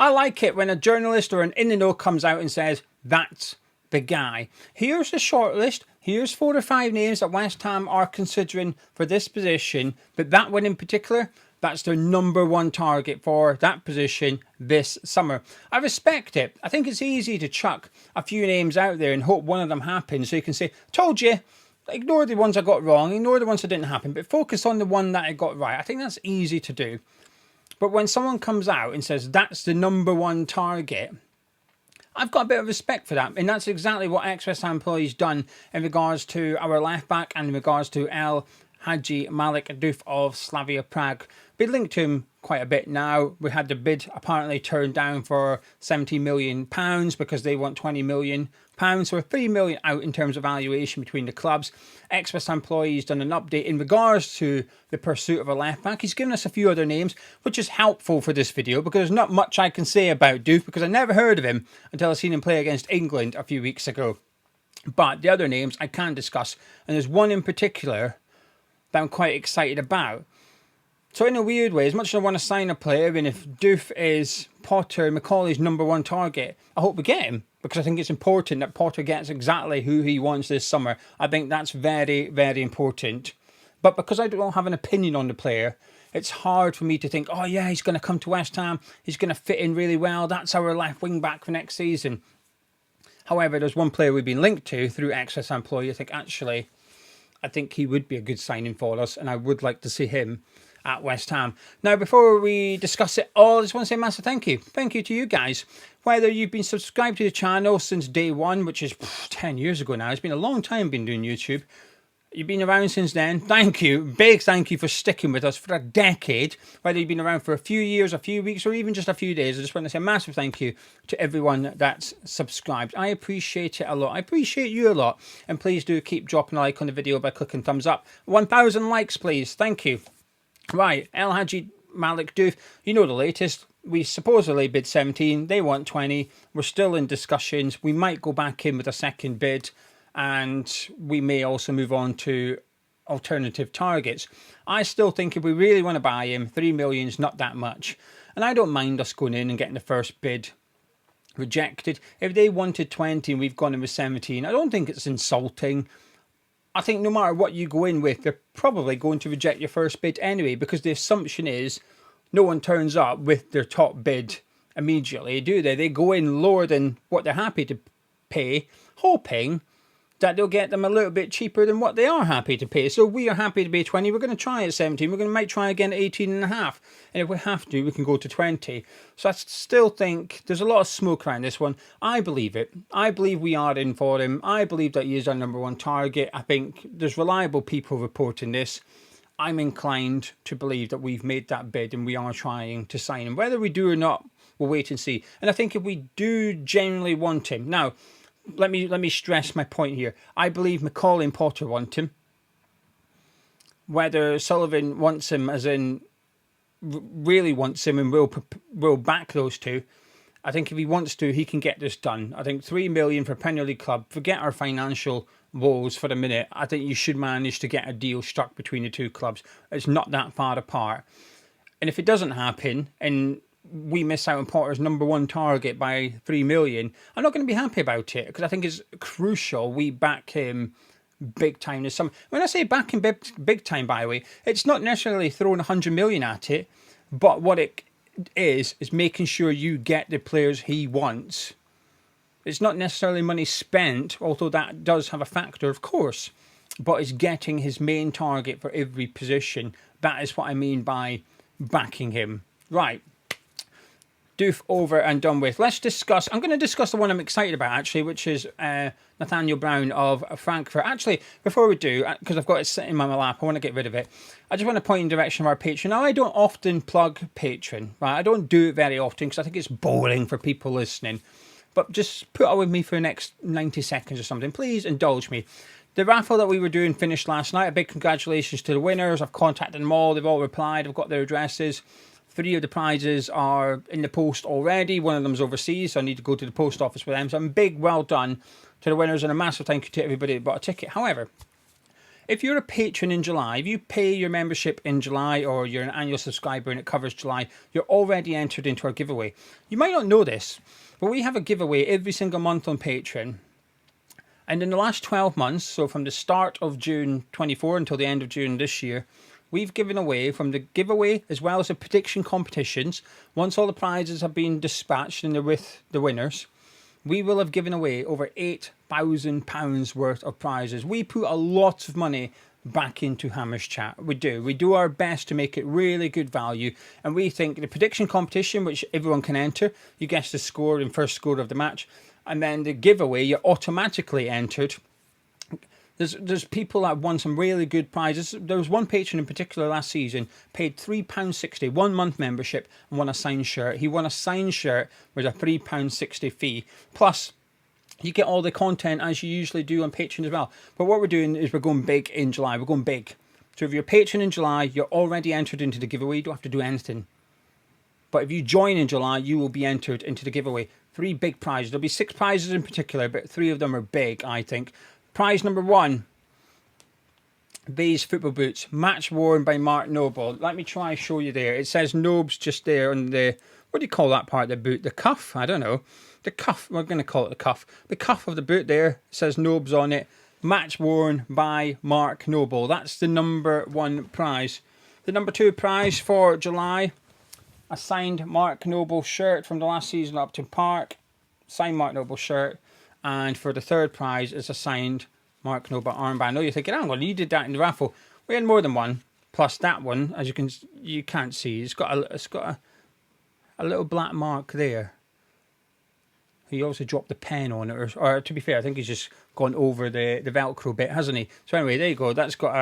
I like it when a journalist or an in-the-know comes out and says, that's the guy. Here's the shortlist. Here's 4 or 5 names that West Ham are considering for this position. But that one in particular, that's their #1 target for that position this summer. I respect it. I think it's easy to chuck a few names out there and hope one of them happens. So you can say, told you. Ignore the ones I got wrong. Ignore the ones that didn't happen. But focus on the one that I got right. I think that's easy to do. But when someone comes out and says, that's the #1 target, I've got a bit of respect for that. And that's exactly what ExWHUEmployee's done in regards to our left back and in regards to Malik Dof of Slavia Prague. Been linked to him quite a bit now. We had the bid apparently turned down for £70 million because they want £20 million. So we're £3 million out in terms of valuation between the clubs. ExWHUEmployee's done an update in regards to the pursuit of a left back. He's given us a few other names, which is helpful for this video because there's not much I can say about Dof because I never heard of him until I seen him play against England a few weeks ago. But the other names I can discuss, and there's one in particular that I'm quite excited about. So in a weird way, as much as I want to sign a player, and if Dof is Potter Macaulay's #1 target, I hope we get him because I think it's important that Potter gets exactly who he wants this summer. I think that's very, very important. But because I don't have an opinion on the player, it's hard for me to think, oh yeah, he's going to come to West Ham, he's going to fit in really well, that's our left wing back for next season. However, there's one player we've been linked to through ExWHUEmployee. I think he would be a good signing for us, and I would like to see him at West Ham. Now, before we discuss it all, I just want to say a massive thank you. Thank you to you guys. Whether you've been subscribed to the channel since day one, which is 10 years ago now. It's been a long time been doing YouTube. You've been around since then. Thank you. Big thank you for sticking with us for a decade. Whether you've been around for a few years, a few weeks, or even just a few days, I just want to say a massive thank you to everyone that's subscribed. I appreciate it a lot. I appreciate you a lot. And please do keep dropping a like on the video by clicking thumbs up. 1,000 likes, please. Thank you. Right, Malik Dof, you know the latest. We supposedly bid 17, they want 20. We're still in discussions. We might go back in with a second bid, and we may also move on to alternative targets. I still think if we really want to buy him, 3 million is not that much. And I don't mind us going in and getting the first bid rejected. If they wanted 20 and we've gone in with 17, I don't think it's insulting. I think no matter what you go in with, they're probably going to reject your first bid anyway, because the assumption is no one turns up with their top bid immediately, do they? They go in lower than what they're happy to pay, hoping that they'll get them a little bit cheaper than what they are happy to pay. So we are happy to pay 20. We're going to try at 17. Might try again at 18.5. And if we have to, we can go to 20. So I still think there's a lot of smoke around this one. I believe it. I believe we are in for him. I believe that he is our #1 target. I think there's reliable people reporting this. I'm inclined to believe that we've made that bid and we are trying to sign him. Whether we do or not, we'll wait and see. And I think if we do genuinely want him... Now, let me stress my point here. I believe Macaulay and Potter want him. Whether Sullivan wants him, as in really wants him, and will back those two. I think if he wants to, he can get this done. I think 3 million for a Premier League club. Forget our financial woes for a minute. I think you should manage to get a deal struck between the two clubs. It's not that far apart. And if it doesn't happen, and we miss out on Potter's #1 target by 3 million, I'm not going to be happy about it, because I think it's crucial we back him big time this summer. When I say back him big time, by the way, it's not necessarily throwing 100 million at it, but what it is making sure you get the players he wants. It's not necessarily money spent, although that does have a factor, of course, but it's getting his main target for every position. That is what I mean by backing him. Right. Dof over and done with. Let's discuss. I'm going to discuss the one I'm excited about, actually, which is Nathaniel Brown of Frankfurt. Actually, before we do, because I've got it sitting in my lap, I want to get rid of it. I just want to point in the direction of our Patreon. Now, I don't often plug Patreon, right? I don't do it very often because I think it's boring for people listening. But just put up with me for the next 90 seconds or something. Please indulge me. The raffle that we were doing finished last night. A big congratulations to the winners. I've contacted them all. They've all replied. I've got their addresses. 3 of the prizes are in the post already. One of them's overseas, so I need to go to the post office with them. So a big well done to the winners and a massive thank you to everybody that bought a ticket. However, if you're a patron in July, if you pay your membership in July or you're an annual subscriber and it covers July, you're already entered into our giveaway. You might not know this, but we have a giveaway every single month on Patreon. And in the last 12 months, so from the start of June 24 until the end of June this year, we've given away from the giveaway as well as the prediction competitions. Once all the prizes have been dispatched and they're with the winners, we will have given away over £8,000 worth of prizes. We put a lot of money back into Hammers Chat. We do. We do our best to make it really good value. And we think the prediction competition, which everyone can enter, you guess the score and first score of the match. And then the giveaway, you're automatically entered. There's people that have won some really good prizes. There was one patron in particular last season, paid £3.60, 1 month membership, and won a signed shirt. He won a signed shirt with a £3.60 fee. Plus, you get all the content as you usually do on Patreon as well. But what we're doing is we're going big in July. We're going big. So if you're a patron in July, you're already entered into the giveaway. You don't have to do anything. But if you join in July, you will be entered into the giveaway. 3 big prizes. There'll be 6 prizes in particular, but 3 of them are big, I think. Prize number 1, these football boots, match worn by Mark Noble. Let me try and show you there. It says Nobes just there on the, what do you call that part of the boot? The cuff? I don't know. The cuff, we're going to call it the cuff. The cuff of the boot there says Nobes on it. Match worn by Mark Noble. That's the number 1 prize. The number 2 prize for July, a signed Mark Noble shirt from the last season at Upton Park. Signed Mark Noble shirt. And for the 3rd prize is a signed Mark Noble armband. I know you're thinking, hang on, you did that in the raffle. We had more than one. Plus that one, as you can't see, it's got a little black mark there. He also dropped the pen on it, or to be fair, I think he's just gone over the Velcro bit, hasn't he? So anyway, there you go. That's got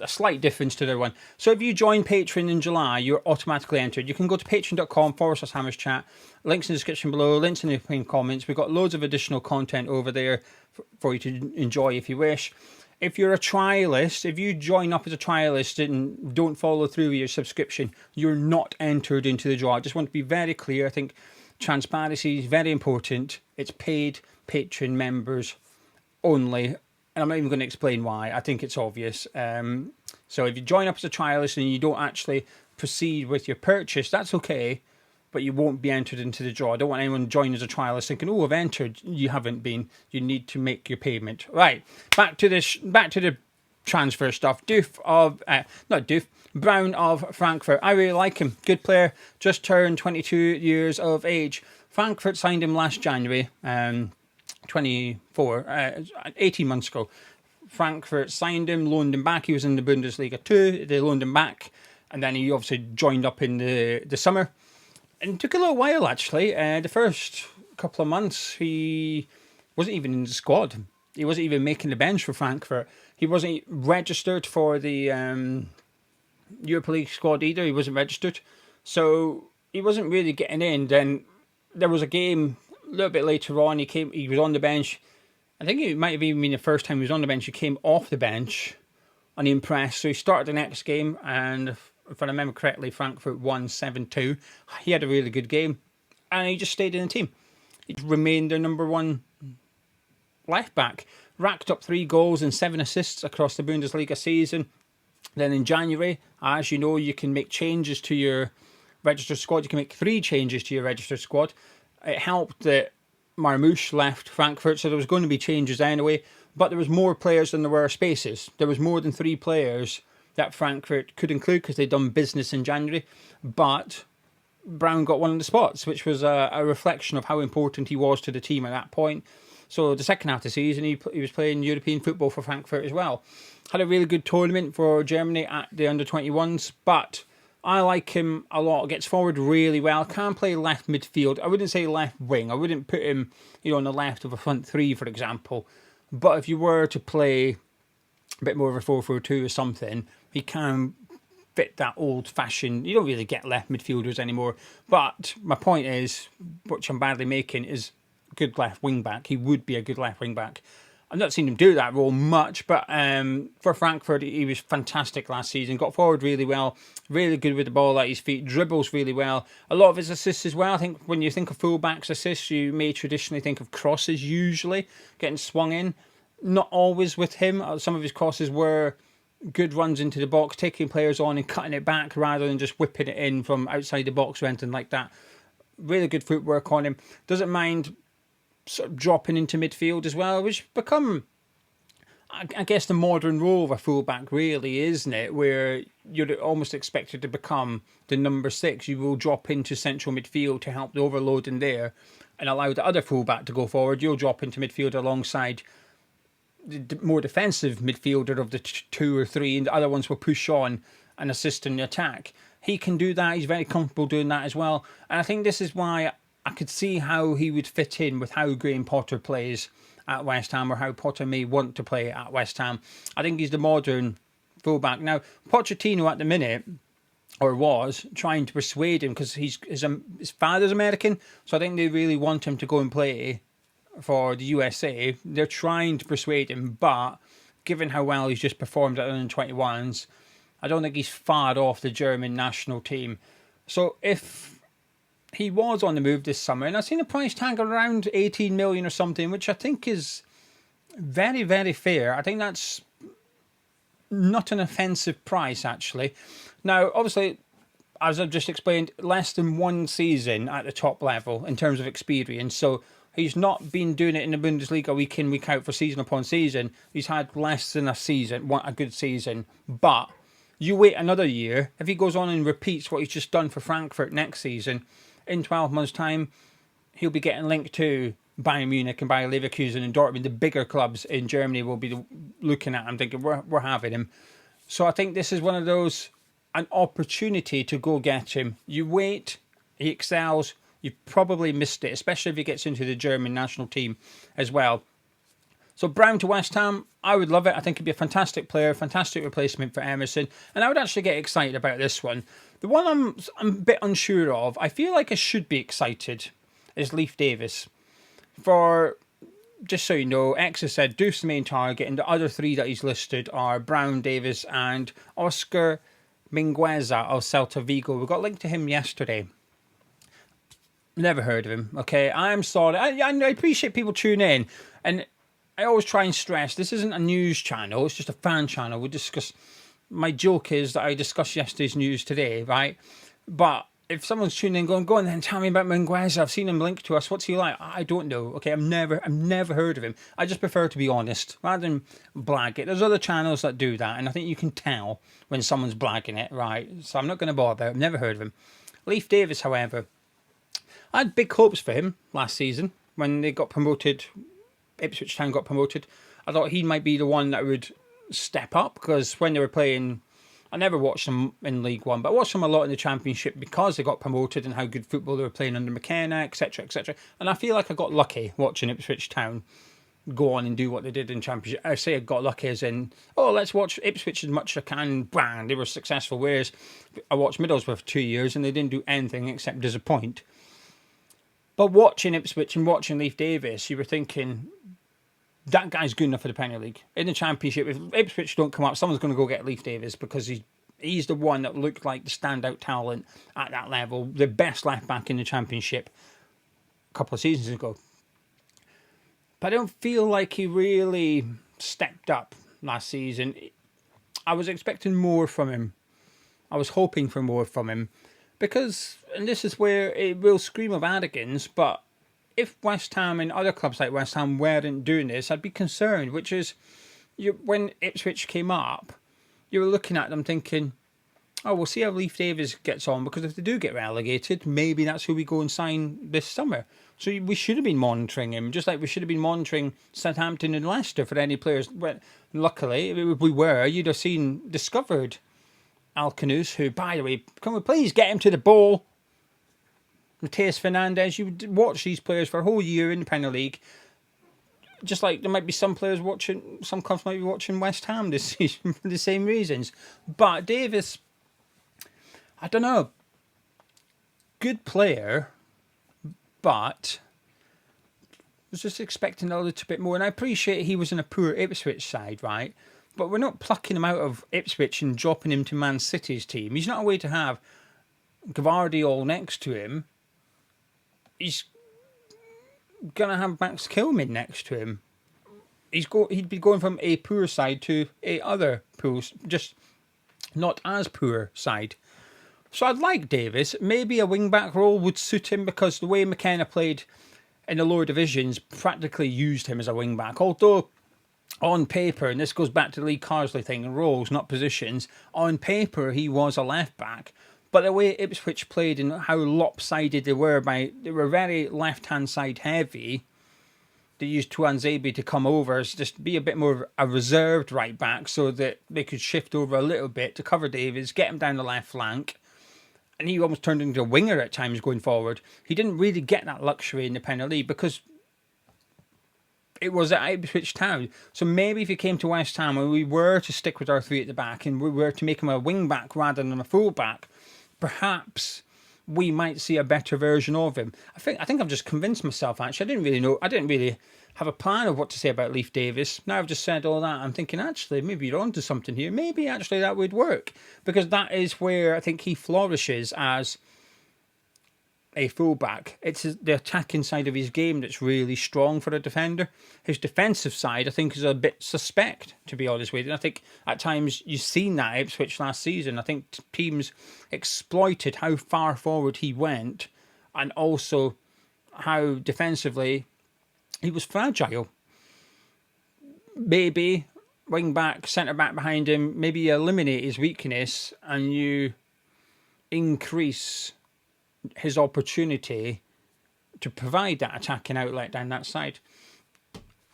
a slight difference to the other one. So if you join Patreon in July, you're automatically entered. You can go to patreon.com/Hammers Chat. Links in the description below, links in the pinned comments. We've got loads of additional content over there for you to enjoy if you wish. If you're a trialist, if you join up as a trialist and don't follow through with your subscription, you're not entered into the draw. I just want to be very clear. I think transparency is very important. It's paid Patreon members only. And I'm not even going to explain why. I think it's obvious. So if you join up as a trialist and you don't actually proceed with your purchase, that's okay. But you won't be entered into the draw. I don't want anyone joining as a trialist thinking, oh, I've entered. You haven't been. You need to make your payment. Right. Back to the transfer stuff. Brown of Frankfurt. I really like him. Good player. Just turned 22 years of age. Frankfurt signed him last January. 18 months ago. Frankfurt signed him, loaned him back. He was in the Bundesliga too. They loaned him back, and then he obviously joined up in the summer. And it took a little while, actually. The first couple of months, he wasn't even in the squad. He wasn't even making the bench for Frankfurt. He wasn't registered for the Europa League squad either. He wasn't registered. So he wasn't really getting in. Then there was a game a little bit later on. He was on the bench. I think it might have even been the first time he was on the bench. He came off the bench and he impressed. So he started the next game, and if I remember correctly, Frankfurt won 7-2. He had a really good game, and he just stayed in the team. He remained their number 1 left back. Racked up 3 goals and 7 assists across the Bundesliga season. Then in January, as you know, you can make changes to your registered squad. You can make 3 changes to your registered squad. It helped that Marmouche left Frankfurt, so there was going to be changes anyway. But there was more players than there were spaces. There was more than 3 players that Frankfurt could include because they'd done business in January. But Brown got one of the spots, which was a reflection of how important he was to the team at that point. So the second half of the season, he was playing European football for Frankfurt as well. Had a really good tournament for Germany at the under-21s, but I like him a lot. Gets forward really well. Can play left midfield. I wouldn't say left wing. I wouldn't put him, on the left of a front 3, for example. But if you were to play a bit more of a 4-4-2 or something, he can fit that old-fashioned. You don't really get left midfielders anymore. But my point is, which I'm badly making, is good left wing back. He would be a good left wing back. I've not seen him do that role much, but for Frankfurt, he was fantastic last season. Got forward really well, really good with the ball at his feet, dribbles really well. A lot of his assists as well. I think when you think of fullbacks assists, you may traditionally think of crosses usually, getting swung in. not always with him. Some of his crosses were good runs into the box, taking players on and cutting it back rather than just whipping it in from outside the box or anything like that. Really good footwork on him. Doesn't mind sort of dropping into midfield as well, which become, I guess, the modern role of a fullback, really, isn't it? Where you're almost expected to become the number 6. You will drop into central midfield to help the overload in there and allow the other fullback to go forward. You'll drop into midfield alongside the more defensive midfielder of the 2 or 3, and the other ones will push on and assist in the attack. He can do that. He's very comfortable doing that as well. And I think this is why I could see how he would fit in with how Graham Potter plays at West Ham, or how Potter may want to play at West Ham. I think he's the modern fullback. Now, Pochettino at the minute, or was, trying to persuade him, because his father's American, so I think they really want him to go and play for the USA. They're trying to persuade him, but given how well he's just performed at under-21s, I don't think he's far off the German national team. So if he was on the move this summer, and I've seen a price tag around 18 million or something, which I think is very, very fair. I think that's not an offensive price, actually. Now, obviously, as I've just explained, less than 1 season at the top level in terms of experience. So he's not been doing it in the Bundesliga week in, week out for season upon season. He's had less than a season, a good season. But you wait another year, if he goes on and repeats what he's just done for Frankfurt next season, in 12 months' time, he'll be getting linked to Bayern Munich and Bayer Leverkusen and Dortmund. The bigger clubs in Germany will be looking at him, thinking, we're having him. So I think this is one of those, an opportunity to go get him. You wait, he excels, you've probably missed it, especially if he gets into the German national team as well. So Brown to West Ham, I would love it. I think he'd be a fantastic player, fantastic replacement for Emerson. And I would actually get excited about this one. The one I'm a bit unsure of, I feel like I should be excited, is Leif Davis. For, just so you know, X has said Doof's the main target, and the other 3 that he's listed are Brown, Davis, and Oscar Mingueza of Celta Vigo. We got linked to him yesterday. Never heard of him, okay? I'm sorry. I appreciate people tuning in, and I always try and stress, this isn't a news channel, it's just a fan channel. We discuss, my joke is that I discussed yesterday's news today, right? But if someone's tuning in going, go on then, tell me about Mingueza, I've seen him linked to us, what's he like? I don't know, okay? I've never heard of him. I just prefer to be honest, rather than blag it. There's other channels that do that, and I think you can tell when someone's blagging it, right? So I'm not going to bother, I've never heard of him. Leif Davis, however, I had big hopes for him last season when they got promoted. Ipswich Town got promoted. I thought he might be the one that would step up, because when they were playing, I never watched them in League One, but I watched them a lot in the Championship because they got promoted and how good football they were playing under McKenna, etc., etc. And I feel like I got lucky watching Ipswich Town go on and do what they did in Championship. I say I got lucky as in, oh, let's watch Ipswich as much as I can. Bang, they were successful. Whereas I watched Middlesbrough for 2 years and they didn't do anything except disappoint. But watching Ipswich and watching Leif Davis, you were thinking, that guy's good enough for the Premier League. In the Championship, if Ipswich don't come up, someone's going to go get Leif Davis, because he's the one that looked like the standout talent at that level, the best left back in the Championship a couple of seasons ago. But I don't feel like he really stepped up last season. I was expecting more from him. I was hoping for more from him. Because, and this is where it will scream of arrogance, but if West Ham and other clubs like West Ham weren't doing this, I'd be concerned, which is, when Ipswich came up, you were looking at them thinking, oh, we'll see how Leif Davis gets on, because if they do get relegated, maybe that's who we go and sign this summer. So we should have been monitoring him, just like we should have been monitoring Southampton and Leicester for any players. Well, luckily, if we were, you'd have discovered Alcanus, who, by the way, can we please get him to the ball? Mateus Fernandes, you would watch these players for a whole year in the Premier League. Just like there might be some players watching, some clubs might be watching West Ham this season for the same reasons. But Davis, I don't know, good player, but I was just expecting a little bit more. And I appreciate he was in a poor Ipswich side, right? But we're not plucking him out of Ipswich and dropping him to Man City's team. He's not away to have Gvardiol next to him. He's going to have Max Kilman next to him. he'd be going from a poor side to a other poor, just not as poor side. So I'd like Daivs. Maybe a wing-back role would suit him, because the way McKenna played in the lower divisions practically used him as a wing-back. Although on paper, and this goes back to the Lee Carsley thing, roles, not positions, on paper he was a left-back. But the way Ipswich played and how lopsided they were very left-hand side heavy, they used Tuanzebe to come over as just be a bit more of a reserved right-back, so that they could shift over a little bit to cover Daivs, get him down the left flank. And he almost turned into a winger at times going forward. He didn't really get that luxury in the Premier League because it was at Ipswich Town. So maybe if he came to West Ham and we were to stick with our three at the back and we were to make him a wing-back rather than a full-back, perhaps we might see a better version of him. I think I've just convinced myself, actually. I didn't really have a plan of what to say about Leif Davis. Now I've just said all that, I'm thinking, actually, maybe you're onto something here. Maybe actually that would work, because that is where I think he flourishes as a fullback. It's the attacking side of his game that's really strong for a defender. His defensive side, I think, is a bit suspect, to be honest with you. And I think at times you've seen that at Ipswich last season. I think teams exploited how far forward he went, and also how defensively he was fragile. Maybe wing back, centre back behind him, maybe you eliminate his weakness and you increase his opportunity to provide that attacking outlet down that side.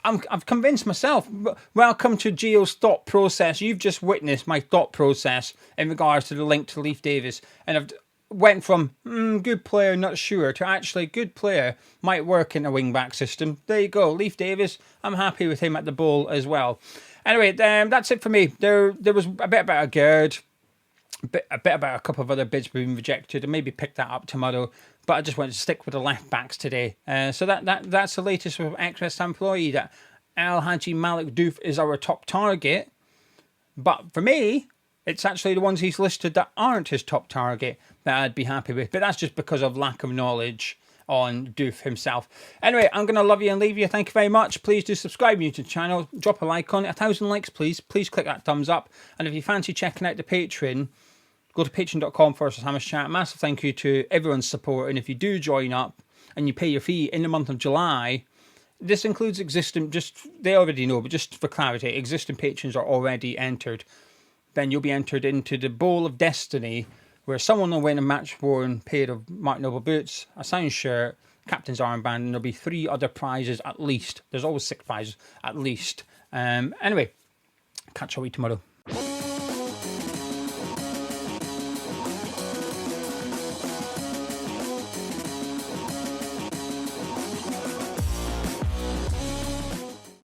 I've convinced myself. Welcome to Gio's thought process. You've just witnessed my thought process in regards to the link to Leif Davis, and I've went from good player, not sure, to actually good player, might work in a wing-back system. There you go, Leif Davis. I'm happy with him at the ball as well. Anyway, that's it for me. There was a bit about a Gerd, a bit about a couple of other bids being rejected, and maybe pick that up tomorrow. But I just wanted to stick with the left backs today. So that's the latest with ExWHUEmployee. That Al Haji Malik Dof is our top target. But for me, it's actually the ones he's listed that aren't his top target that I'd be happy with. But that's just because of lack of knowledge on Doof himself. Anyway, I'm going to love you and leave you. Thank you very much. Please do subscribe to the channel. Drop a like on it. 1,000 likes, please. Please click that thumbs up. And if you fancy checking out the Patreon, go to patreon.com/HammersChat. Massive thank you to everyone's support. And if you do join up and you pay your fee in the month of July, this includes existing, they already know, but just for clarity, existing patrons are already entered. Then you'll be entered into the Bowl of Destiny, where someone will win a match-worn pair of Mark Noble boots, a signed shirt, captain's armband, and there'll be 3 other prizes at least. There's always 6 prizes at least. Anyway, catch you tomorrow.